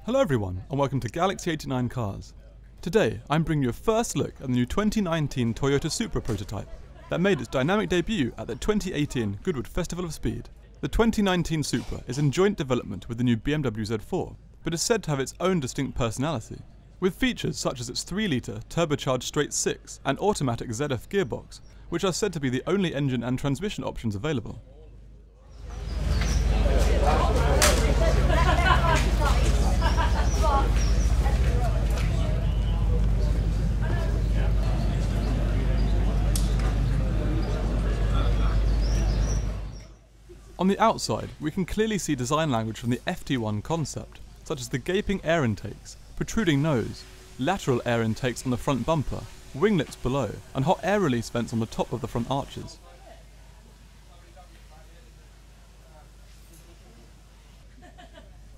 Hello everyone, and welcome to Galaxy 89 Cars. Today, I'm bringing you a first look at the new 2019 Toyota Supra prototype that made its dynamic debut at the 2018 Goodwood Festival of Speed. The 2019 Supra is in joint development with the new BMW Z4, but is said to have its own distinct personality, with features such as its 3-litre turbocharged straight 6 and automatic ZF gearbox, which are said to be the only engine and transmission options available. On the outside, we can clearly see design language from the FT1 concept, such as the gaping air intakes, protruding nose, lateral air intakes on the front bumper, winglets below, and hot air release vents on the top of the front arches.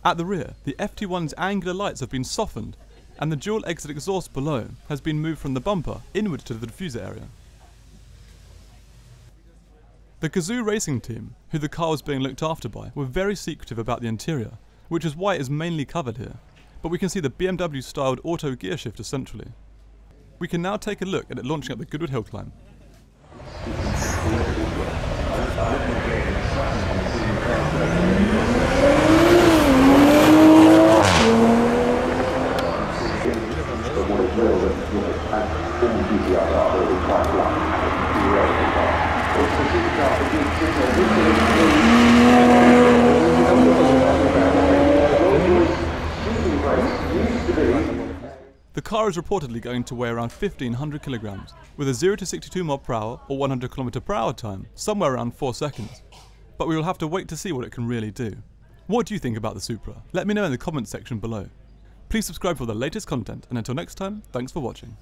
At the rear, the FT1's angular lights have been softened, and the dual exit exhaust below has been moved from the bumper inward to the diffuser area. The Gazoo racing team, who the car was being looked after by, were very secretive about the interior, which is why it is mainly covered here, but we can see the BMW-styled auto gear shifter centrally. We can now take a look at it launching up the Goodwood hill climb. The car is reportedly going to weigh around 1,500 kilograms, with a 0 to 62 mph or 100 km/h time somewhere around 4 seconds. But we will have to wait to see what it can really do. What do you think about the Supra? Let me know in the comments section below. Please subscribe for the latest content, and until next time, thanks for watching.